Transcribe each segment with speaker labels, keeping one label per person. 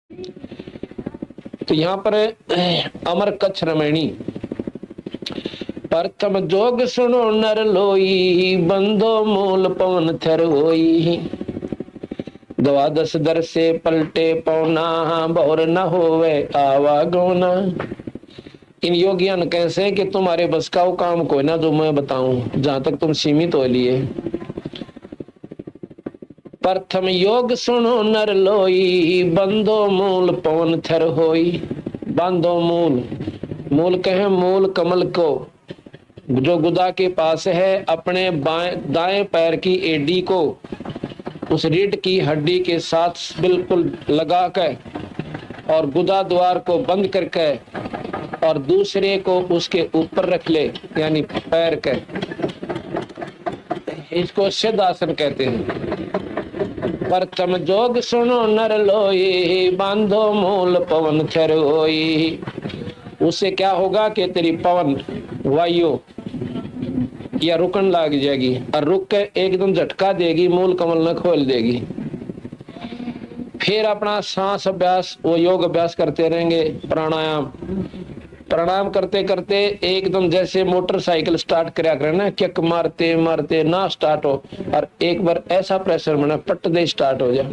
Speaker 1: तो यहाँ पर अमर कच्छ रमणी, प्रथम जोग सुनो नर लोई, बंदो मूल पवन थर होई। द्वादश दर से पलटे पौना, बहुर न होवे आवागोना। इन योगियां कैसे कि तुम्हारे बस का वो काम कोई ना जो मैं बताऊं, जहां तक तुम सीमित हो लिए। प्रथम योग सुनो नर लोई, बंदो मूल पवन थर होई। बांधो मूल, मूल कहे मूल कमल को, जो गुदा के पास है, अपने दाएं पैर की एडी को उस रीढ़ की हड्डी के साथ बिल्कुल लगा कर और गुदा द्वार को बंद करके और दूसरे को उसके ऊपर रख ले, यानी पैर के। इसको सिद्धासन कहते हैं। प्रथम जोग सुनो नर लोई, बांधो मूल पवन थर होई। उससे क्या होगा कि तेरी पवन वायु या रुकन लग जाएगी और रुक के एकदम झटका देगी, मूल कमल न खोल देगी। फिर अपना सांस अभ्यास, वो योग अभ्यास करते रहेंगे। प्राणायाम करते करते एकदम जैसे मोटरसाइकिल स्टार्ट कराया करे ना, किक मारते मारते ना स्टार्ट हो, और एक बार ऐसा प्रेशर बना पट दे स्टार्ट हो जाए।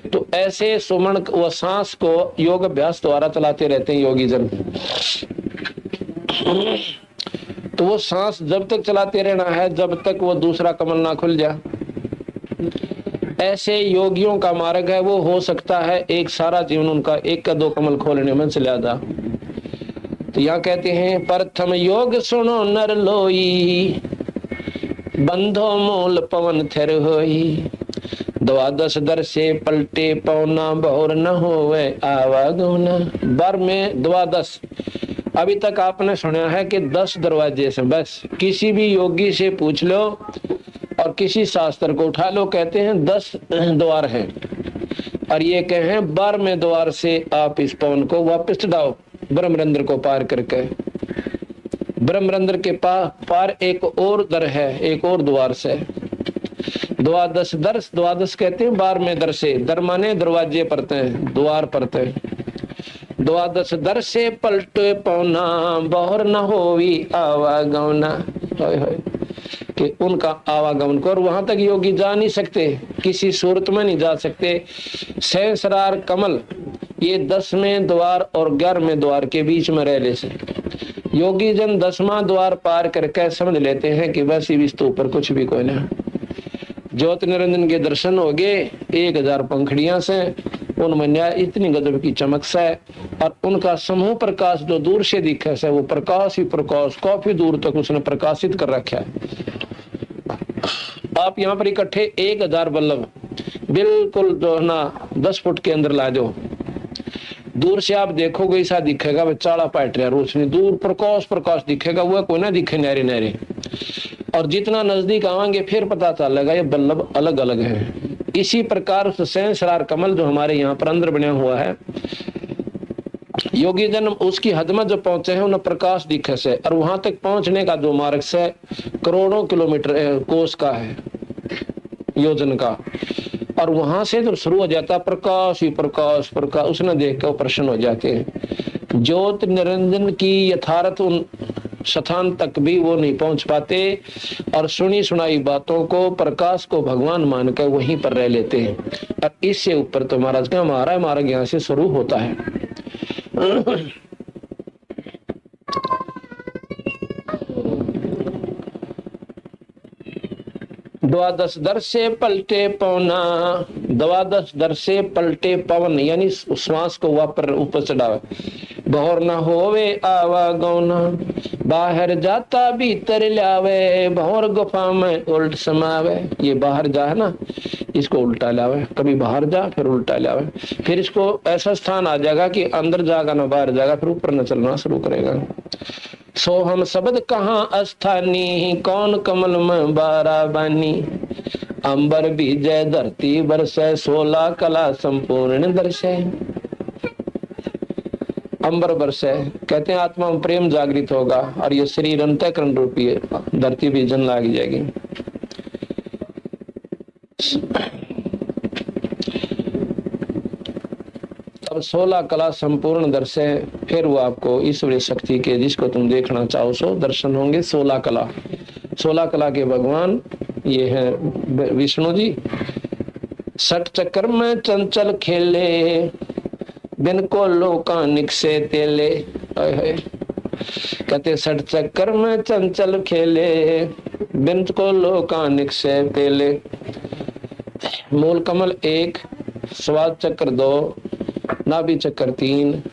Speaker 1: तो ऐसे सुमन व सांस को योग अभ्यास द्वारा चलाते रहते हैं योगी जन। तो वो सांस जब तक चलाते रहना है जब तक वो दूसरा कमल ना खुल जाए। ऐसे योगियों का मार्ग है, वो हो सकता है एक सारा जीवन उनका एक का दो कमल खोलने में चला जा। तो यहाँ कहते हैं प्रथम योग सुनो नर लोई, बंधो मूल पवन थर होई। द्वादश दर से पलटे पौना, बहुर न होवे आवागमना। बर में द्वादश, अभी तक आपने सुना है कि 10 दरवाजे से, बस किसी भी योगी से पूछ लो और किसी शास्त्र को उठा लो, कहते हैं 10 द्वार हैं। और ये कहें 12वें द्वार से आप इस पवन को वापस चढ़ाओ, ब्रह्मरंध्र को पार करके। ब्रह्मरंध्र के पार एक और दर है, एक और द्वार से। द्वादश दर, द्वादश कहते हैं 12वें दर से, दर माने दरवाजे पड़ते हैं, द्वार पड़ते हैं। द्वादश दर से पलटे पौना, बहुर न होवी आवागमना। कि उनका आवागमन को, और वहां तक योगी जा नहीं सकते, किसी सूरत में नहीं जा सकते। सहस्रार कमल ये 10वें द्वार और 11वें द्वार के बीच में रह ले से योगी जन 10वां द्वार पार करके समझ लेते हैं कि बस इस तो ऊपर कुछ भी कोई नहीं। ज्योति निरंजन के दर्शन हो गए 1000 पंखड़ियां से, उनमें न्याय इतनी गजब की चमक से, और उनका समूह प्रकाश जो दूर से दिखे से, वो प्रकाश ही प्रकाश काफी दूर तक उसने प्रकाशित कर रखा है। आप यहाँ पर इकट्ठे 1000 बल्लभ बिल्कुल जो है ना 10 फुट के अंदर ला दो, दूर से आप देखोगे ऐसा दिखेगा वे चाला पाट रहा रोशनी, दूर प्रकाश प्रकाश दिखेगा, वो कोई ना दिखे न्यारे न्यारे। और जितना नजदीक आवेंगे फिर पता चलेगा ये बल्लभ अलग अलग है। इसी प्रकार उस सहस्रार कमल जो हमारे यहाँ पर अंदर बना हुआ है, योगी जन उसकी हद में जो पहुंचे हैं उन्हें प्रकाश दिखे से, और वहां तक पहुंचने का जो मार्ग से करोड़ों किलोमीटर कोस का है, योजन का। और वहां से जब शुरू हो जाता प्रकाश ही प्रकाश प्रकाश, उसने देख कर प्रसन्न हो जाते हैं। ज्योत निरंजन की यथार्थ उन स्थान तक भी वो नहीं पहुंच पाते, और सुनी सुनाई बातों को प्रकाश को भगवान मानकर वहीं पर रह लेते हैं। और इससे ऊपर तो महाराज का हमारा मार्ग यहाँ से शुरू होता है। द्वादश दर से पलटे पवना, द्वादश दर से पलटे पवन यानी श्वास को वापर ऊपर चढ़ावे। बहुर न होवे आवागमना, बाहर जाता भीतर लावे, बहुर गुफा में उल्ट समावे। ये बाहर जा है ना, इसको उल्टा लावे, कभी बाहर जा फिर उल्टा लावे, फिर इसको ऐसा स्थान आ जाएगा कि अंदर जाएगा ना बाहर जाएगा, फिर ऊपर न चलना शुरू करेगा। सो हम शब्द कहाँ अस्थानी, कौन कमल में बारा बानी। अंबर बीजय धरती बरसै, 16 कला संपूर्ण दर्शय। अंबर बरसै कहते हैं आत्मा में प्रेम जागृत होगा, और ये शरीर अंतःकरण रूपी धरती भी जन लाग जाएगी। तब और 16 कला संपूर्ण दर्शन, फिर वो आपको ईश्वरीय शक्ति के जिसको तुम देखना चाहो सो दर्शन होंगे। 16 कला, 16 कला के भगवान ये है विष्णु जी। सठ चक्र में चंचल खेले, बिन को लोका निकसे तेले। कहते सठ चक्कर में चंचल खेले, बिन को लोका निकसे तेले। मूल कमल 1, स्वाद चक्र 2, नाभि चक्र 3,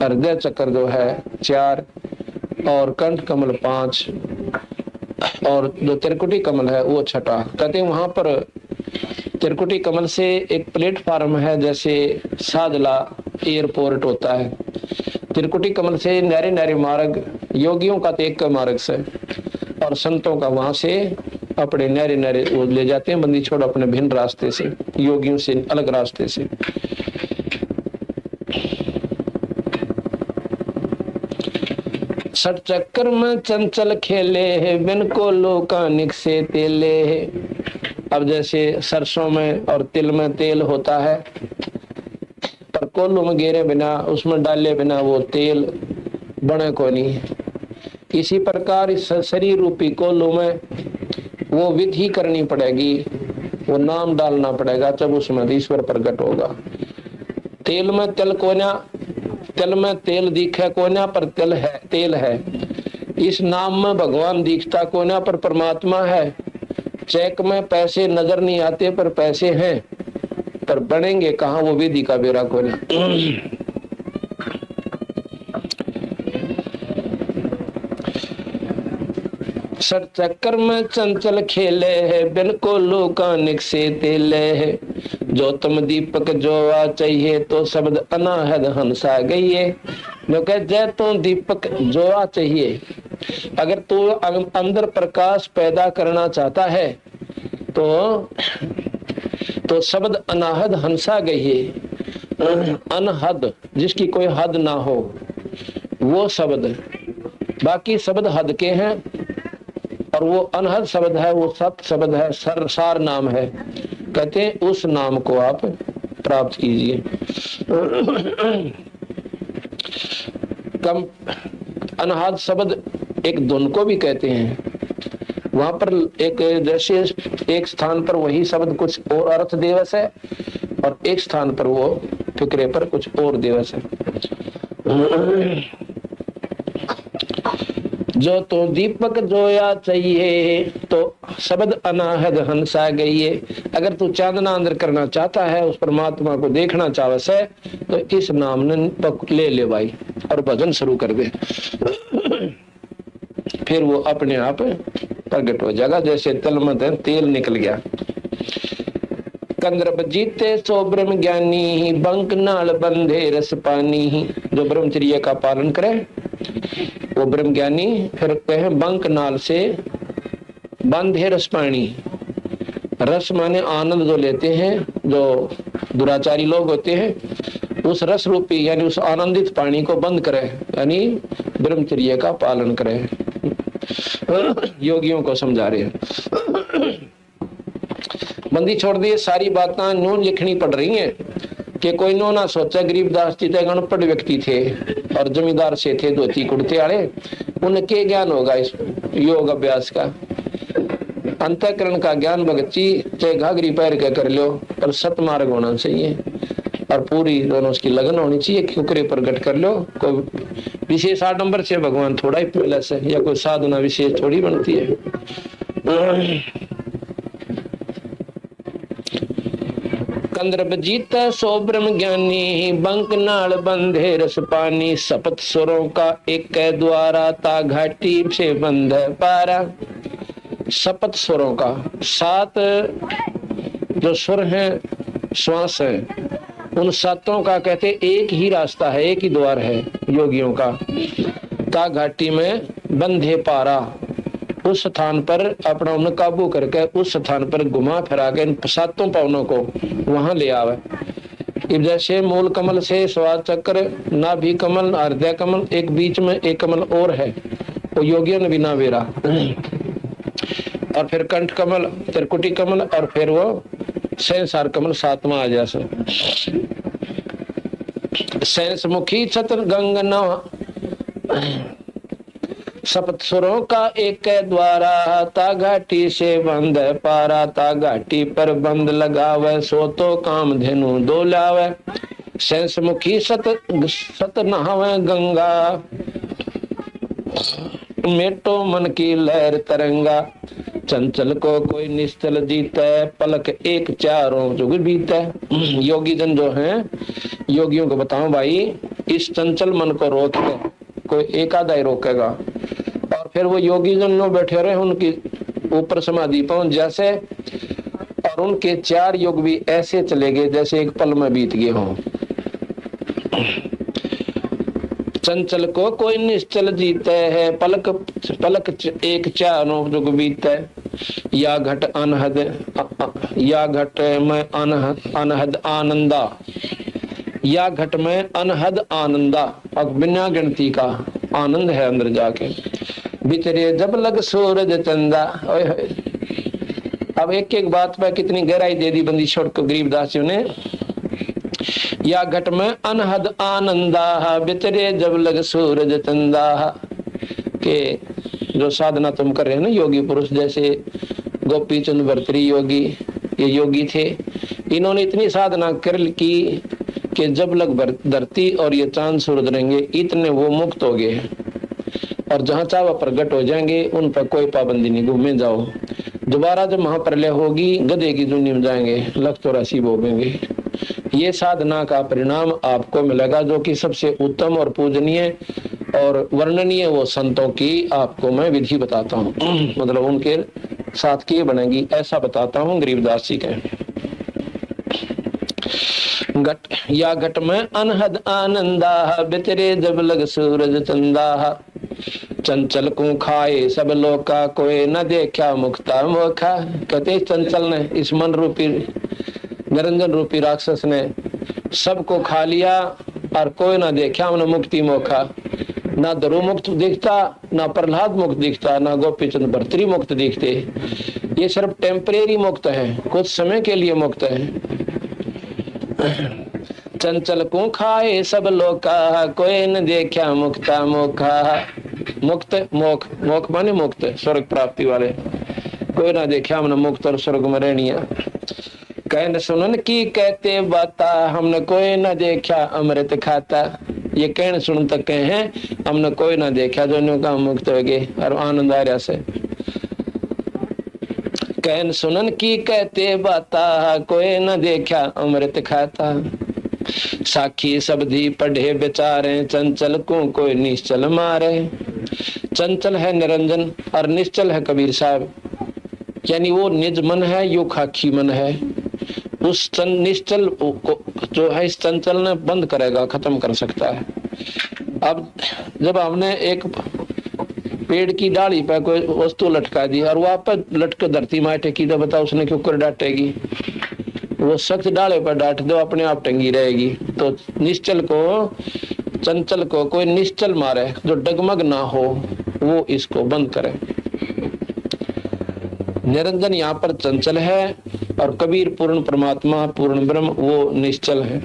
Speaker 1: हृदय चक्र 2 है 4, और कंठ कमल 5, और जो त्रिकुटी कमल है वो 6। कहते वहां पर त्रिकुटी कमल से एक प्लेटफार्म है, जैसे सादला एयरपोर्ट होता है। त्रिकुटी कमल से न्यारे न्यारे मार्ग, योगियों का तो एक मार्ग से, और संतों का वहां से अपने न्यारे न्यारे वो ले जाते हैं बंदी छोड़ अपने भिन्न रास्ते से, योगियों से अलग रास्ते से। सठ चक्कर में चंचल खेले, बिन को लोका निकसे तेले। अब जैसे सरसों में और तिल में तेल होता है, पर कोल्लू में गेरे बिना, उसमें डाले बिना वो तेल बने को नहीं। इसी प्रकार इस शरीर रूपी कोल्लू में वो विधि करनी पड़ेगी, वो नाम डालना पड़ेगा, जब उसमें ईश्वर प्रकट होगा। तेल में तिल कोना, तिल में तेल दिखे कोना पर तिल है, तेल है। इस नाम में भगवान दिखता कोना पर परमात्मा है। चेक में पैसे नजर नहीं आते पर पैसे हैं, पर बनेंगे कहाँ वो विधि का बेरा कोना। सठ चक्कर में चंचल खेले है, बिन को लोका निकसे तेले है। जो तुम दीपक जोआ चाहिए, तो शब्द अनाहद हंसा गई है। जो कह जय तो दीपक जोआ चाहिए, अगर तू अंदर प्रकाश पैदा करना चाहता है तो शब्द अनाहद हंसा गई है। अनहद जिसकी कोई हद ना हो वो शब्द, बाकी शब्द हद के हैं, और वो अनहद शब्द है, वो सत शब्द है, सार नाम है। कहते हैं उस नाम को आप प्राप्त कीजिए। कम अनहद शब्द एक धुन को भी कहते हैं। वहां पर एक जैसे एक स्थान पर वही शब्द कुछ और अर्थ दिवस है, और एक स्थान पर वो फिक्रे पर कुछ और दिवस है। जो तो दीपक जोया चाहिए, तो शब्द अनाहद हंसा गई है। अगर तू चांदना अंदर करना चाहता है, उस परमात्मा को देखना चाहवस है, तो इस नाम ने ले ले भाई और भजन शुरू कर दे। फिर वो अपने आप प्रकट हो जाएगा, जैसे तल में तेल निकल गया। कंद्रब जीते सो ब्रह्म ज्ञानी, बंक नाल बंधे रस पानी। जो ब्रह्मचर्य का पालन करे वो ब्रह्म ज्ञानी। फिर कहे बंक नाल से बंधे रस पानी। रस माने आनंद जो लेते हैं, जो दुराचारी लोग होते हैं, उस रस रूपी यानी उस आनंदित पानी को बंद करे, यानी ब्रह्मचर्य का पालन करे। योगियों को समझा रहे हैं। बंदी छोड़ दिए, सारी बातें नून लिखनी पड़ रही हैं कि कोई नो ना सोचा। गरीबदास जी तो अनपढ़ व्यक्ति थे और जमींदार से थे, धोती कुर्ते वाले। उनके ज्ञान होगा इस योग अभ्यास का। अंतःकरण का ज्ञान भगती चाहे घाघरी पैर के कर लो, पर सतमार्ग होना चाहिए और पूरी दोनों उसकी लगन होनी चाहिए। क्योंकि प्रकट कर लो, कोई विशेष आडंबर से भगवान थोड़ा ही प्लस है, या कोई साधना विशेष थोड़ी बनती है। कंद्रब जीता सो ब्रह्म ज्ञानी, बंक नाल बंधे रस पानी। सपत सुरों का एक द्वारा, ता घाटी से बंध पारा। सपत सुरों का, 7 जो सुर हैं, श्वास है, उन 7 का कहते एक ही रास्ता है, एक ही द्वार है योगियों का। ता घाटी में बंधे पारा, उस स्थान पर अपना उन्हें काबू करके उस स्थान पर घुमा फिरा के इन 7 पावनों को वहां ले आवे। इब जैसे मूल कमल से स्वाद चक्र, नाभि कमल, हृदय कमल, एक बीच में एक कमल और है, वो योगियों ने बिना बेरा। और फिर कंठ कमल, त्रिकुटी कमल, और फिर वो सहसार कमल 7वां आ जैसे। सैंस मुखी छत्र गंग नव, सप्त सुरों का एक द्वारा, ता घाटी से बंद पारा, ता घाटी पर बंद लगावे, सो तो काम धेनु दो लावे। सैंस मुखी सत नहावे गंगा, मेटो मन की लहर तरंगा। चंचल को कोई निश्चल जीते, पलक एक चारों जुग बीते। योगी जन जो हैं, योगियों को बताऊं भाई, इस चंचल मन को रोक के कोई एक आधा ही रोकेगा, और फिर वो योगी जन जो बैठे रहे उनकी ऊपर समाधि पहुंच जैसे, और उनके 4 युग भी ऐसे चले गए जैसे एक पल में बीत गए हों। चंचल को कोई निश्चल जीते है, पलक पलक एक चारों जुग बीते। या घट अनहद, या घट में अनहद आनंदा, या घट में अनहद आनंदा, अब बिना गिनती का आनंद है अंदर जाके। बिचरे जब लग सूरज चंदा। अब एक एक बात पर कितनी गहराई दे दी बंदी छोड़ को गरीबदासियों ने। या घट में अनहद आनंदा, बितरे जब लग सूरज चंदा। के जो साधना तुम कर रहे हो ना योगी पुरुष, जैसे गोपी चंद भर्तृहरि योगी, ये योगी थे, इन्होंने इतनी साधना कर की कि जब लग धरती और ये चांद सूरज रहेंगे इतने वो मुक्त हो गए, और जहां चाहे प्रकट हो जाएंगे, उन पर कोई पाबंदी नहीं, घूमे जाओ। दोबारा जब महाप्रलय होगी गधे की दुनिया में जाएंगे, लख 84 भोगेंगे। ये साधना का परिणाम आपको मिलेगा, जो कि सबसे उत्तम और पूजनीय और वर्णनीय वो संतों की आपको मैं विधि बताता हूँ, मतलब उनके साथ की बनेगी ऐसा बताता हूँ। गरीबदास जी के घट, या घट में अनहद आनंदा, बितरे जब लग सूरज चंदा। चंचल को खाए सब लोका, कोई न देखा मुक्ता मोखा। कहते चंचल ने, इस मन रूपी निरंजन रूपी राक्षस ने सबको खा लिया, और कोई ना देखा उन्हें मुक्ति मौका। ना ध्रुव मुक्त दिखता, ना प्रहलाद मुक्त दिखता, ना गोपीचंद भर्तृहरि मुक्त दिखते। ये सिर्फ टेम्परेरी मुक्त है, कुछ समय के लिए मुक्त है। चंचल को खाए सब लोका, कोई न देखा मुक्ता मोखा। मुक्त मोख, मोख माने मुक्त, स्वर्ग प्राप्ति वाले। कोई ना देखा हमने मुक्त और स्वर्ग में रहनिया। कहन सुनन की कहते बाता, हमने कोई ना देखा अमृत खाता। ये कहन सुन तक कहे हमने कोई ना देखा, जो का मुक्त हो गए और आनंद आ रहा से। कहन सुनन की कहते बाता, कोई न देखा अमृत खाता। साखी शब्दी पढ़े बेचारे, चंचल को कोई निश्चल मारे। चंचल है निरंजन और निश्चल है कबीर साहब, यानी वो निज मन है, यो खाकी मन है। उस निश्चल को जो है इस चंचल ने बंद करेगा, खत्म कर सकता है। अब जब हमने एक पेड़ की डाली पर कोई वस्तु लटका दी और वहां पर लटके धरती में टेकी, तो बताओ उसने क्यों कर डांटेगी? वो सख्त डाले पर डांट दो, अपने आप टंगी रहेगी। तो निश्चल को, चंचल को कोई निश्चल मारे जो डगमग ना हो, वो इसको बंद करे। निरंजन यहाँ पर चंचल है और कबीर पूर्ण परमात्मा पूर्ण ब्रह्म वो निश्चल है।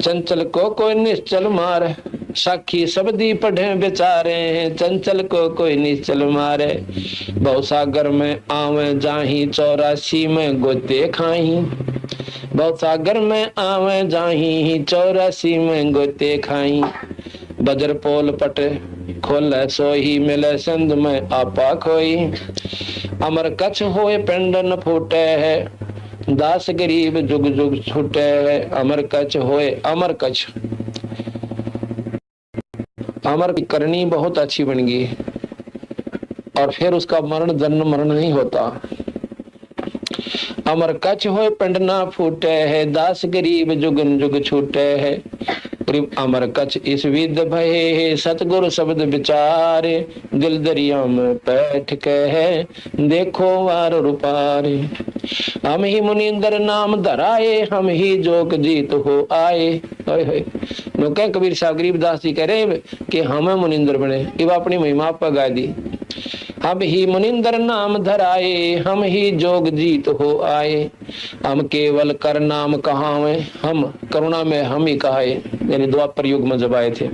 Speaker 1: चंचल को कोई निश्चल मारे, साखी शब्दी पढ़े बेचारे। चंचल को कोई निश्चल मारे, भवसागर में आवे जाही, 84 में गोते खाही। भवसागर में आवे जाही, 84 में गोते खाई। बजर पोल पट खोल सोही, मिले संध में आपा खोई। अमर कच्छ होए पिंड न फूटे है, दास गरीब जुग जुग छूटे है। अमर कच्छ होए, अमर कच्छ, अमर की करनी बहुत अच्छी बन गई, और फिर उसका मरण जन्म मरण नहीं होता। अमर कच्छ होए पिंड ना फूटे है, दास गरीब जुग जुग छूटे है। अमर कच्छ इस विद भये, सतगुरु शब्द विचारे। दिल दरिया में बैठ के है, देखो वार रूपारे। हम ही मुनिंदर नाम धराए, हम ही जोग जीत हो आए। कह कबीर साहब गरीबदास जी कह रहे कि हमें मुनिंदर बने, इव अपनी महिमा पर गा दी। अब ही मुनिंदर नाम धराए, हम ही जोग जीत हो आए। हम केवल कर नाम कहावे, हम करुणा में हम ही कहाए, यानी द्वापर युग में जब आए थे।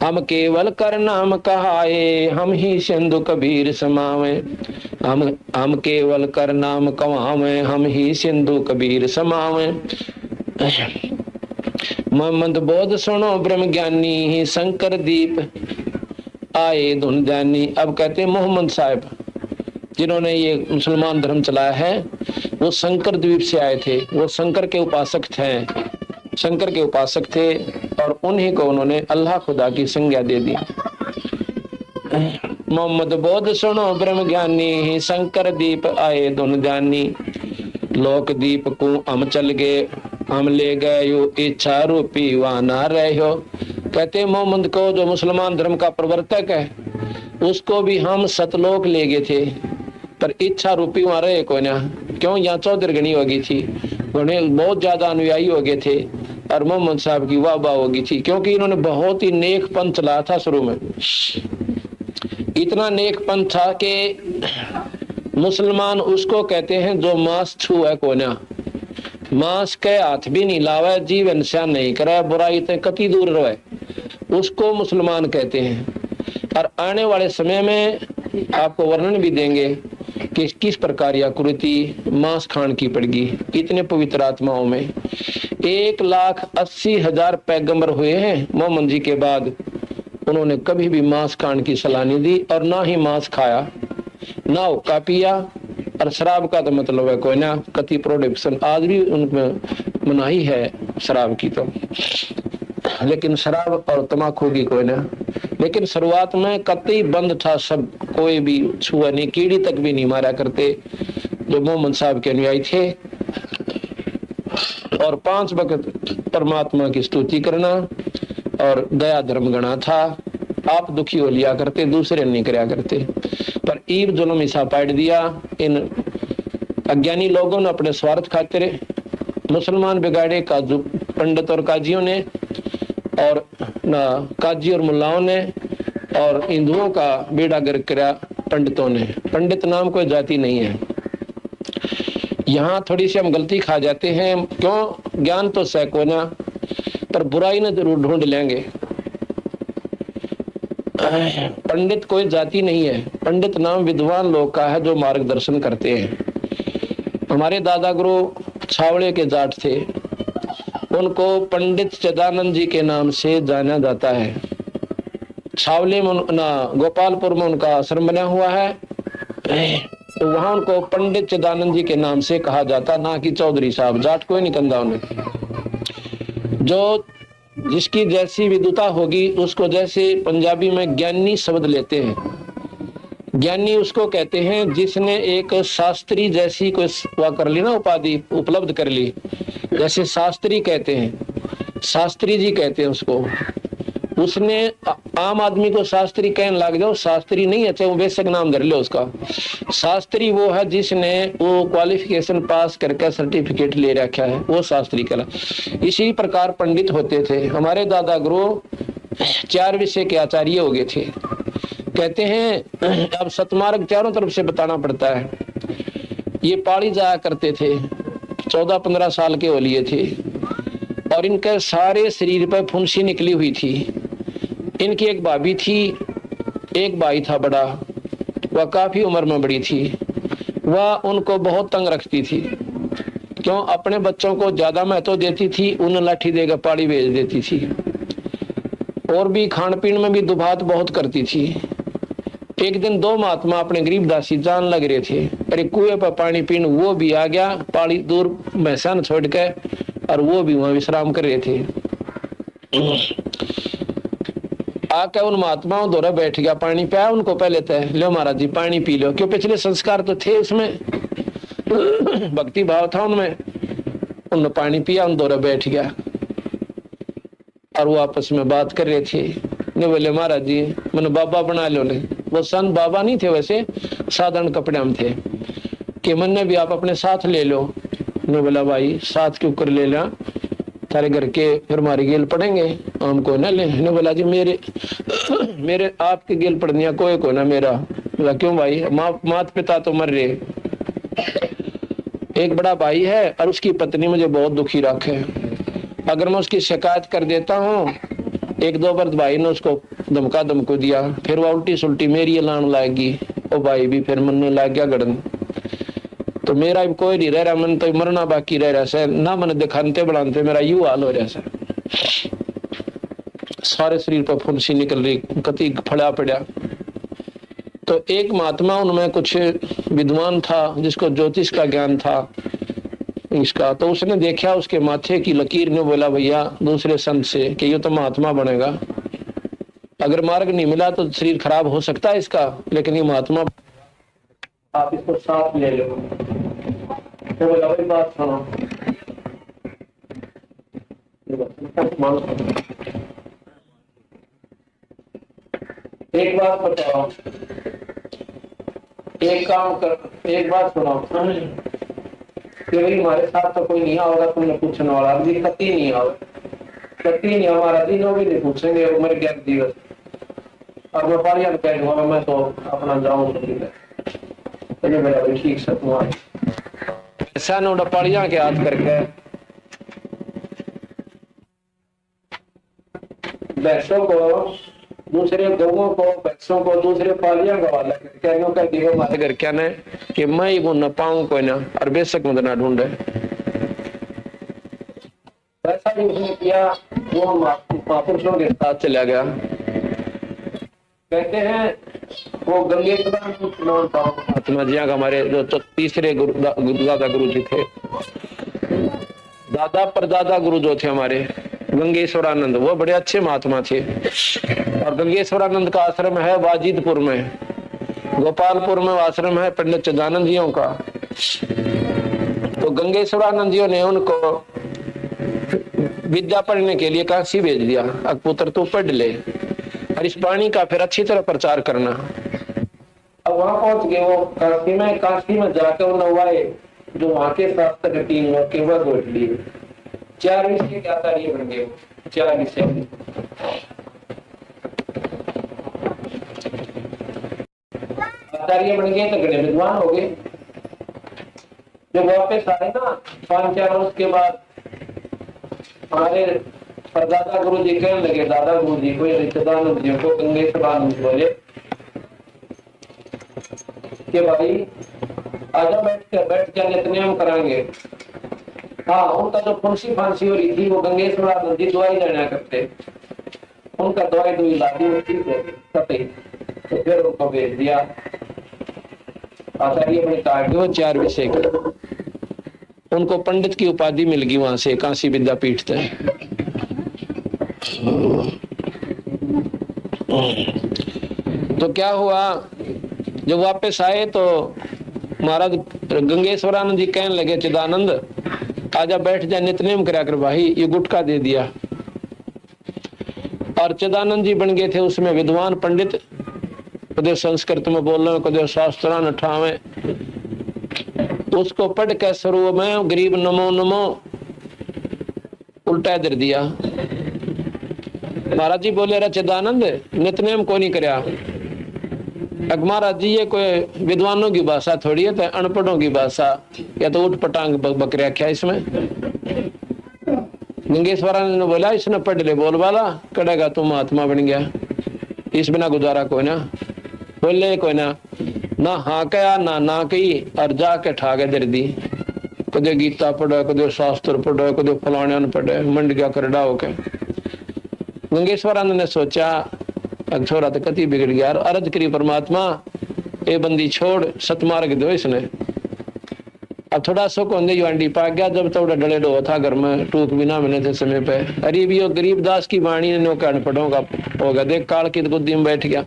Speaker 1: हम केवल कर नाम कहाए, हम ही सिंधु कबीर समावे। हम केवल कर नाम कहावे, हम ही सिंधु कबीर समावे। मोहम्मद बोध सुनो ब्रह्म ज्ञानी, शंकर दीप आए धुन जानी। अब कहते हैं मोहम्मद साहब जिन्होंने ये मुसलमान धर्म चलाया है, वो शंकर द्वीप से आए थे, वो शंकर के उपासक थे, शंकर के उपासक थे, और उन्हीं को उन्होंने अल्लाह खुदा की संज्ञा दे दी। मोहम्मद बोध सुनो ब्रह्म ज्ञानी, शंकर दीप आए धुन जानी। लोक दीप को हम चल गए, हम ले गए इच्छा रूपी वहां ना रहो। कहते मोहम्मद को, जो मुसलमान धर्म का प्रवर्तक है, उसको भी हम सतलोक ले गए थे, पर इच्छा रूपी वहां रहे को ना। क्यों? यहाँ चौधरगणी हो गई थी, उन्हें बहुत ज्यादा अनुयायी हो गए थे, और मोहम्मद साहब की वाह वाह हो गई थी, क्योंकि इन्होंने बहुत ही नेक पंथ चलाया था। शुरू में इतना नेक पंथ था कि मुसलमान उसको कहते हैं जो मांस छुए को ना, मांस के हाथ भी नहीं लावे, जीवन से नहीं करे, बुराई से कति दूर रहे, उसको मुसलमान कहते हैं। और आने वाले समय में आपको वर्णन भी देंगे कि किस प्रकार यह कुरीति मांस खान की पड़गी। इतने पवित्र आत्माओं में 1,80,000 पैगंबर हुए हैं मोहम्मद जी के बाद, उन्होंने कभी भी मांस खान की सलाह नहीं दी, और ना ही मांस खाया, ना हुक्का पिया। और शराब का तो मतलब है कोई ना, कति प्रोडक्शन आज भी उनमें मनाही है शराब की तो, लेकिन शराब और तम्बाकू की कोई ना। लेकिन शुरुआत में कतई बंद था सब, कोई भी छुआ नहीं, कीड़ी तक भी नहीं मारा करते जो मोहम्मद साहब के अनुयायी थे। और 5 वक्त परमात्मा की स्तुति करना और दया धर्म गणा था। आप दुखी हो लिया करते, दूसरे नहीं कराया करते। पर ईब जुल्म ऐसा पाट दिया इन अज्ञानी लोगों ने, अपने स्वार्थ खातिर मुसलमान बिगाड़े काजू पंडित और काजियों ने, और ना काजी और मुल्लाओं ने, और हिंदुओं का बेड़ा गर्क करा पंडितों ने। पंडित नाम कोई जाति नहीं है। यहाँ थोड़ी सी हम गलती खा जाते हैं, क्यों? ज्ञान तो सैकोना, पर बुराई न जरूर ढूंढ लेंगे। पंडित कोई जाति नहीं है, पंडित नाम विद्वान लोग का है जो मार्गदर्शन करते हैं। हमारे दादा गुरु छावड़े के जाट थे, उनको पंडित चिदानंद जी के नाम से जाना जाता है। छावले में ना गोपालपुर में उनका आश्रम बना हुआ है, तो वहां उनको पंडित चिदानंद जी के नाम से कहा जाता, ना कि चौधरी साहब। जाट कोई नहीं कंधा उन्हें। जो जिसकी जैसी विद्वता होगी उसको, जैसे पंजाबी में ज्ञानी शब्द लेते हैं, ज्ञानी उसको कहते हैं जिसने एक शास्त्री जैसी कोई वह कर ली ना, उपाधि उपलब्ध कर ली। जैसे शास्त्री कहते हैं, शास्त्री जी कहते हैं उसको। उसने आम आदमी को शास्त्री कहने लग जाओ, शास्त्री नहीं है, चाहे वो बेशक नाम धर लो उसका। शास्त्री वो है जिसने वो क्वालिफिकेशन पास करके सर्टिफिकेट ले रखा है, वो शास्त्री कला। इसी प्रकार पंडित होते थे। हमारे दादा गुरु 4 विषय के आचार्य हो गए थे। कहते हैं अब सतमार्ग चारों तरफ से बताना पड़ता है। ये पाड़ी जाया करते थे, 14-15 साल के हो लिए थे, और इनके सारे शरीर पर फुंसी निकली हुई थी। इनकी एक भाभी थी, एक भाई था बड़ा, वह काफी उम्र में बड़ी थी। वह उनको बहुत तंग रखती थी, क्यों? अपने बच्चों को ज्यादा महत्व देती थी, उन्हें लाठी देकर पाड़ी भेज देती थी, और भी खान पीन में भी दुभात बहुत करती थी। एक दिन 2 महात्मा अपने गरीब दासी जान लग रहे थे, अरे कुएं पर पानी पीन वो भी आ गया, पाड़ी दूर मैसान छोड़ के, और वो भी वहां विश्राम कर रहे थे। आके उन महात्माओं द्वारा बैठ गया, पानी पिया उनको। पहले तय लो महाराज जी पानी पी लो, क्यों? पिछले संस्कार तो थे उसमें, भक्ति भाव था उनमें। उन्होंने पानी पिया, उन द्वारा बैठ गया, और वो आपस में बात कर रहे थे। ने बोले महाराज जी मैंने बाबा बना लो। ने वो संत बाबा नहीं थे, वैसे साधारण कपड़े में थे, कि मन ने भी आप अपने साथ ले लो। ने बोला भाई साथ क्यों कर ले ला, तारे घर के फिर हमारे गेल पड़ेंगे, हमको न ले। ने बोला जी मेरे आपके गेल पड़निया कोई को ना, मेरा बोला क्यों भाई? माता पिता तो मर रहे, एक बड़ा भाई है और उसकी पत्नी मुझे बहुत दुखी रखे, अगर मैं उसकी शिकायत कर देता हूँ, एक दो बार भाई ने उसको धमका धमको दिया, फिर वो उल्टी सुल्टी मेरी लान लाएगी, वो भाई भी फिर मन लग गया गड़न, तो मेरा भी कोई नहीं रह रहा, मन तो मरना बाकी रह रहा है ना, मन दिखाते बढ़ाते मेरा यू हाल हो रहा है, सारे शरीर पर फुंसी निकल रही, कति फड़ा पड़ा। तो एक महात्मा उनमें कुछ विद्वान था जिसको ज्योतिष का ज्ञान था इसका, तो उसने देखा उसके माथे की लकीर ने, बोला भैया दूसरे संत से कि ये तो महात्मा बनेगा, अगर मार्ग नहीं मिला तो शरीर खराब हो सकता है इसका, लेकिन ये महात्मा, आप इसको साथ ले लो। तो बोला भाई बात सुनो, एक बात बताओ, एक काम कर, एक बात सुनाओ कि भाई हमारे साथ तो कोई नहीं होगा, तुमने पूछने वाला अभी कति नहीं आओ, कति नहीं, हमारा दिनों भी नहीं पूछेंगे उम्र क्या दिवस, और मैं पारिया में कह दूंगा मैं तो अपना जाऊँ, तो मेरा भाई ठीक से तुम्हारे ऐसा नोड़ा पारिया के हाथ करके भैंसों को, दूसरे गौओं को, भैंसों को दूसरे पालियां का वाला करके हमारे घर क्या ने कि मैं ही वो न पाऊं कोई ना, और बेशक मत ना ढूंढे, वैसा ही उसने किया। वो महापुरुषों के साथ चला गया। कहते हैं वो गंगेश्वर महात्मा जी हमारे जो तो तीसरे दादा गुरु जी थे, दादा परदादा गुरु जो थे हमारे गंगेश्वरानंद, वो बड़े अच्छे महात्मा थे। और गंगेश्वरानंद का आश्रम है वाजिदपुर में, गोपालपुर में आश्रम है पंडित चिदानंद जियों का। तो गंगेश्वरानंद जियों ने उनको विद्या पढ़ने के लिए काशी भेज दिया, अब पुत्र तू पढ़ ले और इस पानी का फिर अच्छी तरह प्रचार करना। अब वहां पहुंच गए वो काशी में जाकर नवाए जो वहां के शास्त्र की टीम के वह गोट लिए 4 विषय के आचार्य बन गए, 4 विषय आचार्य बन गए तो बड़े विद्वान हो गए। जब वापस आए ना 5-4 वर्ष के बाद, हमारे परदादा गुरु जी कहने लगे दादा गुरु जी को, रिश्तेदार जी को, गंगेश्वरानंद बोले कि भाई आजा बैठ के नित्यनेम कराएंगे। हाँ, उनका जो फुंसी फांसी हो रही थी वो गंगेश्वरानंद जी दवाई देना करते, उनका दवाई दुई लादी ठीक है कतई, तो फिर उनको भेज दिया आचार्य बने कहा कि वो 4 विषय के, उनको पंडित की उपाधि मिल गई वहां से काशी विद्यापीठ से। तो क्या हुआ, जब वापस आए तो महाराज गंगेश्वरानंद जी कहने लगे चिदानंद आजा बैठ जा नित्यनेम करा कर भाई, ये गुटखा दे दिया। और चिदानंद जी बन गए थे उसमें विद्वान पंडित, कदे संस्कृत में बोल रहे, कदे शास्त्रान ठावे, उसको पढ़ के शुरू में गरीब नमो नमो उल्टा दर दिया। महाराज जी बोले रे चिदानंद नित्यनेम को नहीं करया। महाराज जी ये कोई विद्वानों की भाषा थोड़ी है, तो अनपढ़ों की भाषा, या तो उठ पटांग बकरिया क्या इसमें। गंगेश्वरानंद ने बोला इसने पढ़ ले बोल वाला करेगा, तुम महात्मा बन गया, इस बिना गुजारा कोई ना। बोले कोई ना हाँ कया ना कही, और जाके ठाके दर दी, कदे गीता पढ़े, कदे शास्त्र पढ़े, कदे फलाने पढ़े, मंड गया करड़ा होके। गंगेश्वरानंद ने सोचा छोरा तो कति बिगड़ गया, और अर्ज करी परमात्मा ये बंदी छोड़, सतमार्ग दो इसने। अब थोड़ा सो को अंडी पा गया, जब थोड़ा डले डो था घर में, टूक भी ना मिले थे समय पे। अरे भी गरीबदास की वाणी ने नौका अनपढ़ों का होगा, देख काल की बुद्धि में बैठ गया।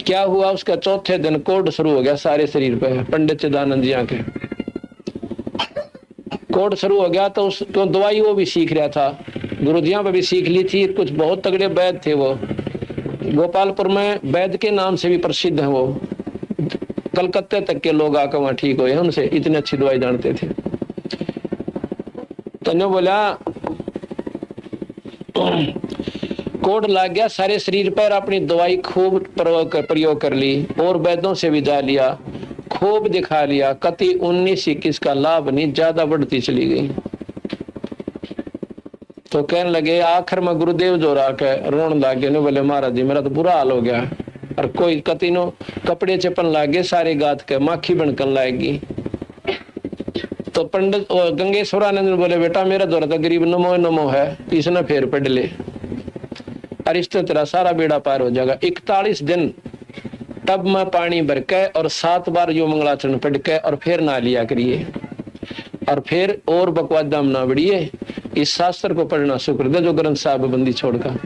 Speaker 1: क्या हुआ, उसका चौथे दिन कोड शुरू हो गया सारे शरीर पे, पंडित चिदानंद जी के कोड शुरू हो गया। तो उसको दवाई वो भी सीख रहा था, गुरुजियां पे भी सीख ली थी, कुछ बहुत तगड़े वैद्य थे वो, गोपालपुर में वैद्य के नाम से भी प्रसिद्ध है वो, कलकत्ते तक के लोग आकर वहां ठीक हुए, उनसे इतनी अच्छी दवाई जानते थे। तो ने बोला कोड लग गया सारे शरीर पर, अपनी दवाई खूब प्रयोग कर ली और वैद्यों से भी जा लिया, खूब दिखा लिया, कति 19-21 का लाभ नहीं, ज्यादा बढ़ती चली गई। तो कहने लगे, आखिर में गुरुदेव जो राके रोन लागे ने, बोले महाराज जी मेरा तो बुरा हाल हो गया, और कोई कति नो कपड़े चपन लागे सारे गात के, माखी बनकन लाएगी। तो पंडित गंगेश्वरानंद बोले, बेटा मेरा दौरा तो गरीब नमो नमो है, इसने फेर पढ़ ले, और इससे तेरा सारा बेड़ा पार हो जाएगा। 41 दिन टब में पानी भर के और 7 बार यो मंगलाचरण पढ़ के और फिर नहा लिया करिए, और फिर और बकवास दाम ना बढ़िए, इस शास्त्र को पढ़ना शुक्र दे जो ग्रंथ साहब बंदी छोड़कर।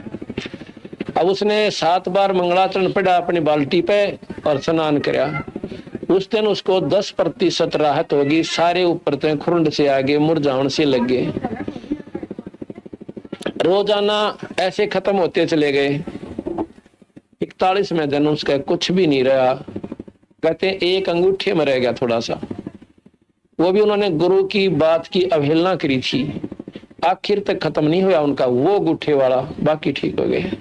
Speaker 1: अब उसने 7 बार मंगलाचरण पढ़ा अपनी बाल्टी पे और स्नान कराया। उस दिन उसको 10% राहत होगी, सारे ऊपर तो खुरंड से आगे मुरझाउन से लग गए। रोजाना ऐसे खत्म होते चले गए। 41वें दिन उसका कुछ भी नहीं रहा, कहते एक अंगूठे में रह गया थोड़ा सा, वो भी उन्होंने गुरु की बात की अवहेलना करी थी, आखिर तक खत्म नहीं हुआ उनका वो अंगूठे वाला, बाकी ठीक हो गए।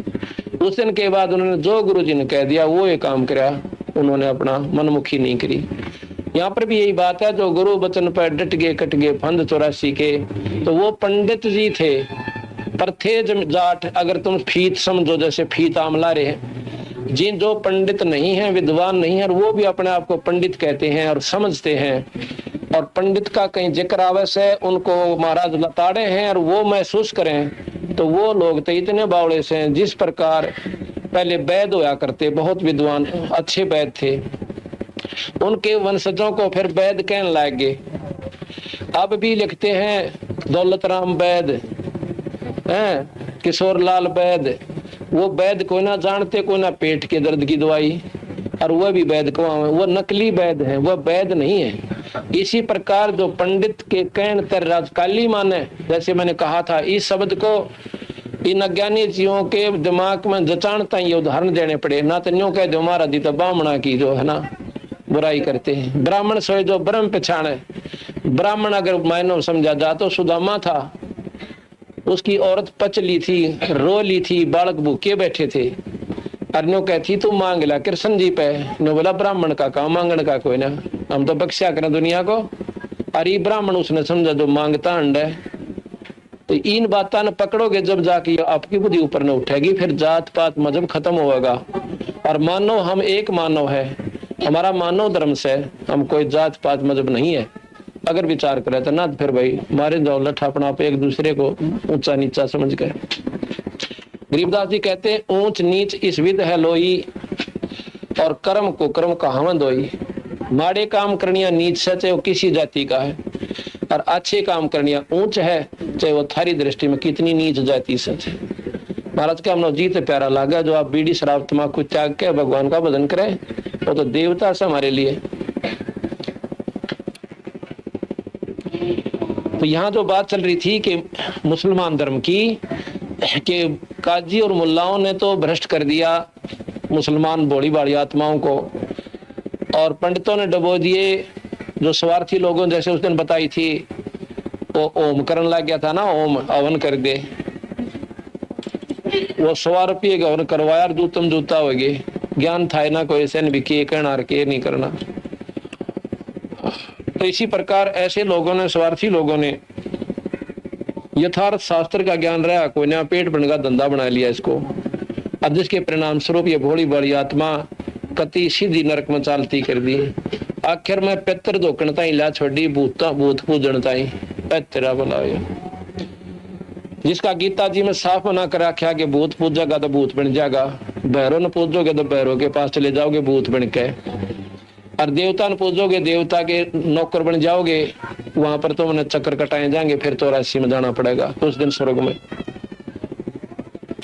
Speaker 1: उस दिन के बाद उन्होंने जो गुरु जी ने कह दिया वो ये काम करा, उन्होंने अपना मनमुखी नहीं करी। यहाँ पर भी यही बात है, जो गुरु वचन पर डट गए कट गए फंद 84 के, तो वो पंडित जी थे पर थे जाट। अगर तुम फीत समझो, जैसे फीत आमला रहे, जिन जो पंडित नहीं है, विद्वान नहीं है, वो भी अपने आप को पंडित कहते हैं और समझते हैं, और पंडित का कहीं जिक्र आवश्य है उनको महाराज लताड़े हैं और वो महसूस करें, तो वो लोग तो इतने बावड़े से हैं। जिस प्रकार पहले वैद होया करते, बहुत विद्वान अच्छे वैद थे, उनके वंशजों को फिर वैद कहने लग गए। अब भी लिखते हैं दौलत राम वैद, किशोर लाल वैद, वो वैद कोई ना जानते, कोई ना पेट के दर्द की दवाई, और वह भी वैद को वो नकली वैद है, वह वैद नहीं है। इसी प्रकार जो पंडित के कहन तर राजकाली माने, जैसे मैंने कहा था, इस शब्द को इन अज्ञानी जीवों के दिमाग में जचाणता ये उदाहरण देने पड़े, ना तो न्यों कह दो महाराज जी तो ब्राह्मणा की जो है ना बुराई करते हैं। ब्राह्मण सोए जो ब्रह्म पहचाने, ब्राह्मण अगर मायनो समझा जा तो सुदामा था, उसकी औरत पच ली थी, रो ली थी, बालक भूखे बैठे थे, अरनो कहती तू मांग ला कृष्ण जी पे, नो बोला ब्राह्मण का काम मांगने का कोई ना, हम तो बख्शा करें दुनिया को। अरे ब्राह्मण उसने समझा जो मांगता अंड है। तो इन बातों ने पकड़ोगे जब जाके आपकी बुद्धि ऊपर न उठेगी, फिर जात पात मजहब खत्म होगा, और मानव हम एक मानव है, हमारा मानव धर्म से, हम कोई जात पात मजहब नहीं है। अगर विचार करे तो ना फिर भाई मारे जाओ लठा अपना पे एक दूसरे को ऊंचा नीचा समझ कर। गरीबदास जी कहते हैं ऊंच नीच इस विध है लोई, और कर्म को कर्म कहावत होई। माड़े काम करनिया नीच से, चाहे वो किसी जाति का है, और अच्छे काम करनिया ऊंच है, चाहे वो थारी दृष्टि में कितनी नीच जाति से। महाराज का हमने जीत प्यारा लगा, जो आप बीड़ी शराब तमाकू त्याग के भगवान का भजन करें, वो तो देवता से हमारे लिए। तो यहाँ जो बात चल रही थी कि मुसलमान धर्म की, कि काजी और मुल्लाओं ने तो भ्रष्ट कर दिया मुसलमान भोली भाली आत्माओं को, और पंडितों ने डबो दिए जो स्वार्थी लोगों, जैसे उस दिन बताई थी वो ओम करने लग गया था ना, ओम हवन कर दे, वो 100 रुपये का हवन करवाया, जूतम जूता हो गए, ज्ञान था ना कोई ऐसे भी के करना के नहीं करना। तो इसी प्रकार ऐसे लोगों ने, स्वार्थी लोगों ने यथार्थ शास्त्र का ज्ञान रहा, कोई नया पेट भरने का धंधा बना लिया इसको, अब जिसके परिणाम स्वरूप ये भोली बड़ी आत्मा कति सीधी नरक में चालती कर दी। आखिर में पितर धोकन ताई ला छोड़ी, भूत पूजन ताई तेरा बुलाया, जिसका गीता जी में साफ मना कर रखा कि भूत पूजेगा तो भूत बन जाएगा, भैरव ने पूजोगे तो भैरव के पास चले जाओगे भूत बन के, और देवता ने पूजोगे देवता के नौकर बन जाओगे, वहां पर तो उन्हें चक्कर कटाए जाएंगे, फिर 84 में जाना पड़ेगा उस दिन स्वर्ग में,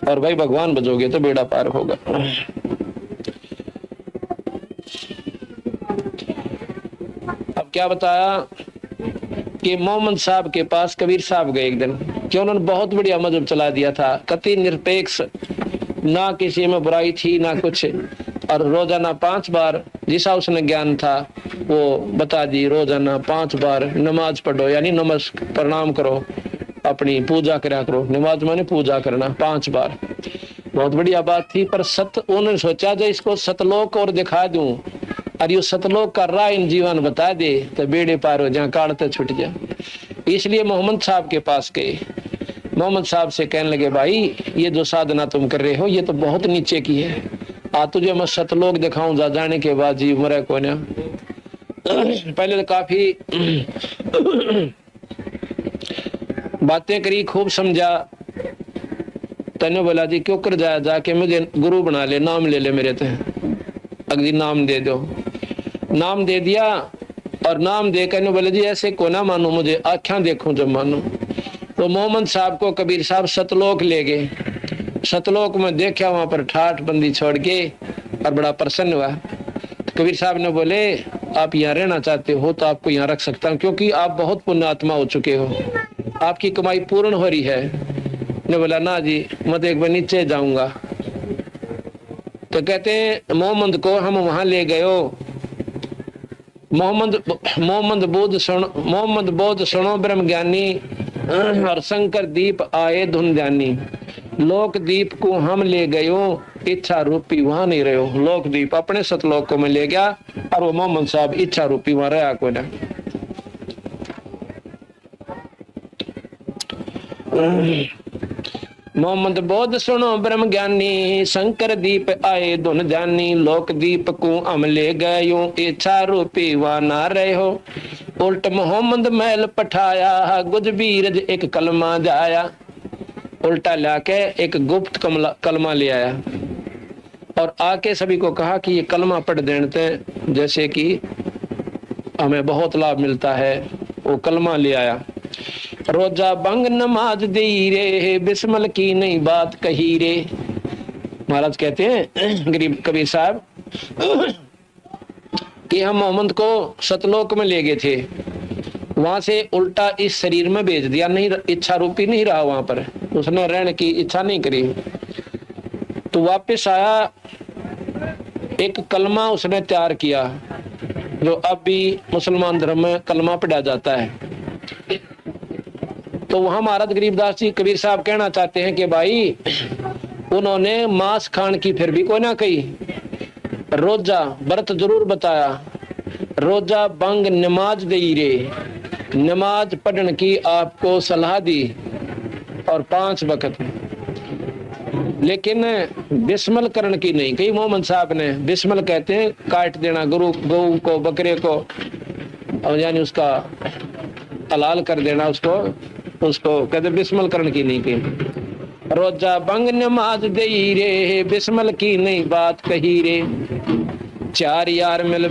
Speaker 1: और भाई भगवान बजोगे तो बेड़ा पार होगा। अब क्या बताया कि मोहम्मद साहब के पास कबीर साहब गए एक दिन, कि उन्होंने बहुत बढ़िया मजहब चला दिया था, कति निरपेक्ष, ना किसी में बुराई थी ना कुछ, और रोजाना 5 बार जिसा उसने ज्ञान था वो बता दी, रोजाना 5 बार नमाज पढ़ो, यानी प्रणाम करो, अपनी पूजा करा करो, नमाज माने पूजा करना 5 बार, बहुत बढ़िया बात थी, पर उन्होंने सोचा जो इसको सतलोक और दिखा दूं और ये सतलोक का राह इन जीवन बता दे तो बेड़े पार हो जाए, काट तो छुट जाए। इसलिए मोहम्मद साहब के पास गए। मोहम्मद साहब से कहने लगे, भाई ये जो साधना तुम कर रहे हो ये तो बहुत नीचे की है, आ तुझे मैं सतलोक दिखाऊं जा जाने के बाद जी मरे को ना। पहले तो काफी बातें करी, खूब समझा। तने बोला जी क्यों कर जाया, जाके मुझे गुरु बना ले, नाम ले ले मेरे ते, अगली नाम दे दो। नाम दे दिया और नाम दे कर बोले जी ऐसे को ना मानो, मुझे आख्या देखूं जब मानो। तो मोहम्मद साहब को कबीर साहब सतलोक ले गए। सतलोक में देखा, वहां पर ठाठ बंदी छोड़ के और बड़ा प्रसन्न हुआ। कबीर साहब ने बोले आप यहाँ रहना चाहते हो तो आपको यहाँ रख सकता हूँ, क्योंकि आप बहुत पुण्यात्मा हो चुके हो, आपकी कमाई पूर्ण हो रही है। ने बोला ना जी मैं तो एक बार नीचे जाऊंगा। तो कहते हैं मोहम्मद को हम वहां ले गए। मोहम्मद बोध सुनो ब्रह्म ज्ञानी, और शंकर दीप आए धुन ध्यानी। लोक दीप को हम ले गयो, इच्छा रूपी वहां नहीं रहो। लोक दीप अपने सतलोक को में ले गया और वो मोहम्मद साहब इच्छा रूपी वहां रहा कोई ना। मोहम्मद बोध सुनो ब्रह्म ज्ञानी, शंकर दीप आए धुन ध्यानी। लोक दीप को हम ले गयो, इच्छा रूपी वहां ना रहो। उल्ट मोहम्मद महल पठाया, गुज बीरज एक कलमा जाया। उल्टा लाके एक गुप्त कलमा ले आया और आके सभी को कहा कि ये कलमा पढ़ देते जैसे कि हमें बहुत लाभ मिलता है। वो कलमा ले आया। रोजा बंग नमाज दे रे, बिस्मल की नहीं बात कही रे। महाराज कहते हैं गरीब कबीर साहब कि हम मोहम्मद को सतलोक में ले गए थे, वहां से उल्टा इस शरीर में भेज दिया। नहीं, इच्छा रूपी नहीं रहा वहां पर, उसने रहने की इच्छा नहीं करी। तो वापस आया, एक कलमा उसने तैयार किया जो अब भी मुसलमान धर्म में कलमा पढ़ा जाता है। तो वहां महाराज गरीबदास जी कबीर साहब कहना चाहते हैं कि भाई उन्होंने मांस खान की फिर भी कोई ना कही, रोजा व्रत जरूर बताया। रोजा बंग नमाज दे रे, नमाज पढ़ने की आपको सलाह दी और 5 वक्त, लेकिन बिस्मल करण की नहीं कही। मोहम्मद साहब ने बिस्मल कहते हैं काट देना गौ को बकरे को, और यानी उसका हलाल कर देना उसको कहते बिस्मल करण की नहीं कही। रोजा बंग नमाज दे रे, बिस्मल की नहीं बात कही रे। 4 यार मिल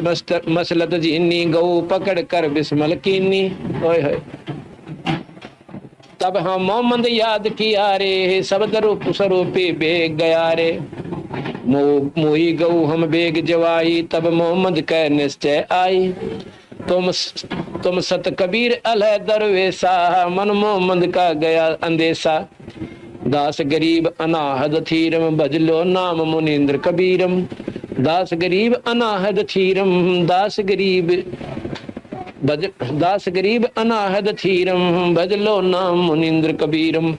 Speaker 1: मसलत जीनी, गऊ पकड़ कर बिस्मल कीनी। ओए होए तब हम मोहम्मद याद किया रे, शब्द रूप स्वरूपी बेग गया रे। मोही गऊ हम बेग जवाई, तब मोहम्मद कह निश्चय आई। तुम सत कबीर अलह दरवेशा, मन मोहम्मद का गया अंदेशा। दास गरीब अनाहद थीरम, भजलो नाम मुनींद्र कबीरम। दास गरीब अनाहद थीरम, दास गरीब अनाहद थीरम, भजलो नाम मुनींद्र कबीरम।